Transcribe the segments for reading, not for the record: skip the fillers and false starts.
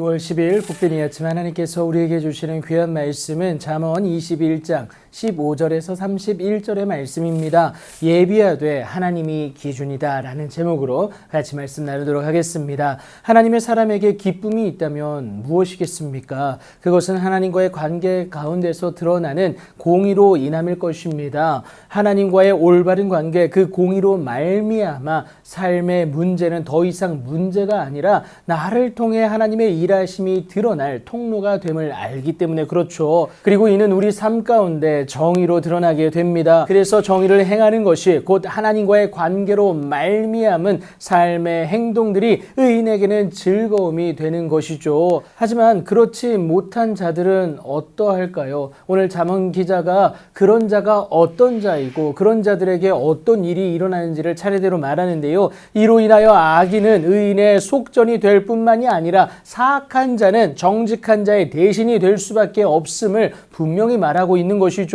6월 10일 복된 아침 하나님께서 우리에게 주시는 귀한 말씀은 잠언 21장 15절에서 31절의 말씀입니다. 예비하되 하나님이 기준이다 라는 제목으로 같이 말씀 나누도록 하겠습니다. 하나님의 사람에게 기쁨이 있다면 무엇이겠습니까? 그것은 하나님과의 관계 가운데서 드러나는 공의로 인함일 것입니다. 하나님과의 올바른 관계, 그 공의로 말미암아 삶의 문제는 더 이상 문제가 아니라 나를 통해 하나님의 일하심이 드러날 통로가 됨을 알기 때문에 그렇죠. 그리고 이는 우리 삶 가운데 정의로 드러나게 됩니다. 그래서 정의를 행하는 것이 곧 하나님과의 관계로 말미암은 삶의 행동들이 의인에게는 즐거움이 되는 것이죠. 하지만 그렇지 못한 자들은 어떠할까요? 오늘 잠언 기자가 그런 자가 어떤 자이고 그런 자들에게 어떤 일이 일어나는지를 차례대로 말하는데요. 이로 인하여 악인은 의인의 속전이 될 뿐만이 아니라 사악한 자는 정직한 자의 대신이 될 수밖에 없음을 분명히 말하고 있는 것이죠.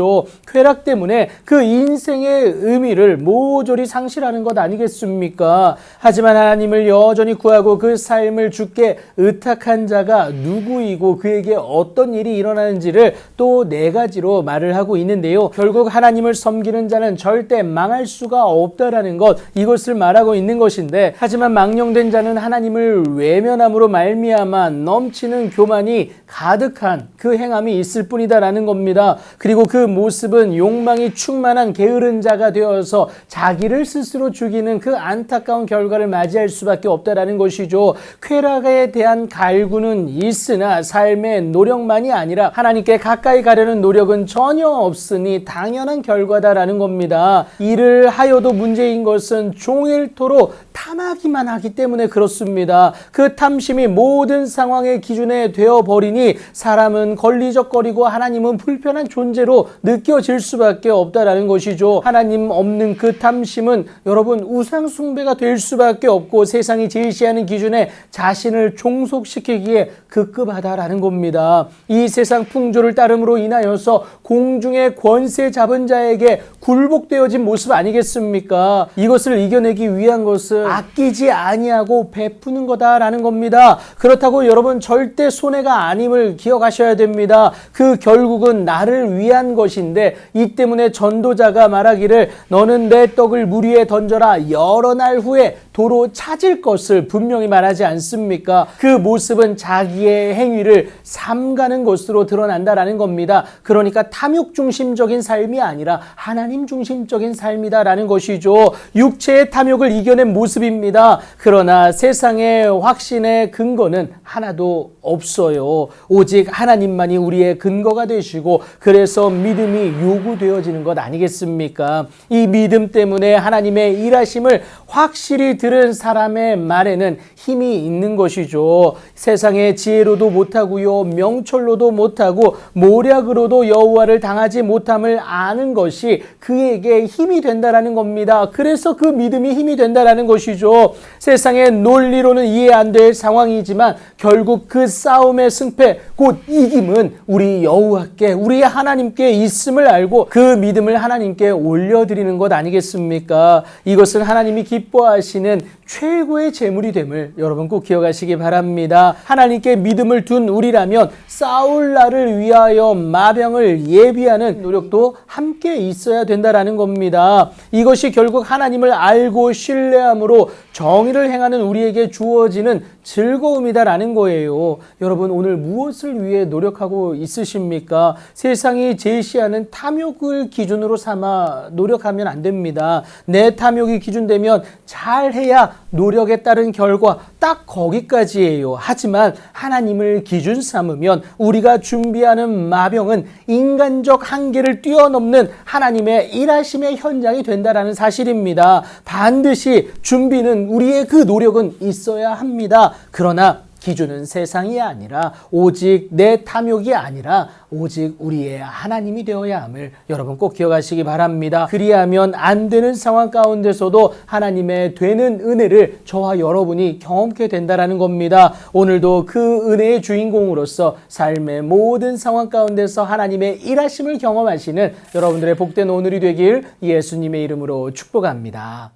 쾌락 때문에 그 인생의 의미를 모조리 상실하는 것 아니겠습니까? 하지만 하나님을 여전히 구하고 그 삶을 주께 의탁한 자가 누구이고 그에게 어떤 일이 일어나는지를 또 네 가지로 말을 하고 있는데요. 결국 하나님을 섬기는 자는 절대 망할 수가 없다라는 것, 이것을 말하고 있는 것인데, 하지만 망령된 자는 하나님을 외면함으로 말미암아 넘치는 교만이 가득한 그 행함이 있을 뿐이다라는 겁니다. 그리고 그 모습은 욕망이 충만한 게으른 자가 되어서 자기를 스스로 죽이는 그 안타까운 결과를 맞이할 수밖에 없다라는 것이죠. 쾌락에 대한 갈구는 있으나 삶의 노력만이 아니라 하나님께 가까이 가려는 노력은 전혀 없으니 당연한 결과다라는 겁니다. 일을 하여도 문제인 것은 종일토록 탐하기만 하기 때문에 그렇습니다. 그 탐심이 모든 상황의 기준에 되어버리니 사람은 걸리적거리고 하나님은 불편한 존재로 느껴질 수밖에 없다라는 것이죠. 하나님 없는 그 탐심은 여러분 우상 숭배가 될 수밖에 없고 세상이 제시하는 기준에 자신을 종속시키기에 급급하다라는 겁니다. 이 세상 풍조를 따름으로 인하여서 공중의 권세 잡은 자에게 굴복되어진 모습 아니겠습니까? 이것을 이겨내기 위한 것은 아끼지 아니하고 베푸는 거다라는 겁니다. 그렇다고 여러분 절대 손해가 아님을 기억하셔야 됩니다. 그 결국은 나를 위한 것인데, 이 때문에 전도자가 말하기를 너는 내 떡을 물 위에 던져라 여러 날 후에 도로 찾을 것을 분명히 말하지 않습니까? 그 모습은 자기의 행위를 삼가는 것으로 드러난다라는 겁니다. 그러니까 탐욕 중심적인 삶이 아니라 하나님 중심적인 삶이다라는 것이죠. 육체의 탐욕을 이겨낸 모습입니다. 그러나 세상의 확신의 근거는 하나도 없어요. 오직 하나님만이 우리의 근거가 되시고, 그래서 믿음이 요구되어지는 것 아니겠습니까? 이 믿음 때문에 하나님의 일하심을 확실히 들은 사람의 말에는 힘이 있는 것이죠. 세상의 지혜로도 못하고요, 명철로도 못하고 모략으로도 여호와를 당하지 못함을 아는 것이 그에게 힘이 된다라는 겁니다. 그래서 그 믿음이 힘이 된다라는 것이죠. 세상의 논리로는 이해 안 될 상황이지만 결국 그 싸움의 승패, 곧 이김은 우리 여호와께, 우리 하나님께 있음을 알고 그 믿음을 하나님께 올려드리는 것 아니겠습니까? 이것은 하나님이 기뻐하시는 최고의 재물이 됨을 여러분 꼭 기억하시기 바랍니다. 하나님께 믿음을 둔 우리라면 싸울 날을 위하여 마병을 예비하는 노력도 함께 있어야 된다라는 겁니다. 이것이 결국 하나님을 알고 신뢰함으로 정의를 행하는 우리에게 주어지는 즐거움이다라는 거예요. 여러분 오늘 무엇을 위해 노력하고 있으십니까? 세상이 제시하는 탐욕을 기준으로 삼아 노력하면 안 됩니다. 내 탐욕이 기준되면 잘해야 노력에 따른 결과 딱 거기까지예요. 하지만 하나님을 기준 삼으면 우리가 준비하는 마병은 인간적 한계를 뛰어넘는 하나님의 일하심의 현장이 된다라는 사실입니다. 반드시 준비는, 우리의 그 노력은 있어야 합니다. 그러나 기준은 세상이 아니라, 오직 내 탐욕이 아니라 오직 우리의 하나님이 되어야 함을 여러분 꼭 기억하시기 바랍니다. 그리하면 안 되는 상황 가운데서도 하나님의 되는 은혜를 저와 여러분이 경험하게 된다라는 겁니다. 오늘도 그 은혜의 주인공으로서 삶의 모든 상황 가운데서 하나님의 일하심을 경험하시는 여러분들의 복된 오늘이 되길 예수님의 이름으로 축복합니다.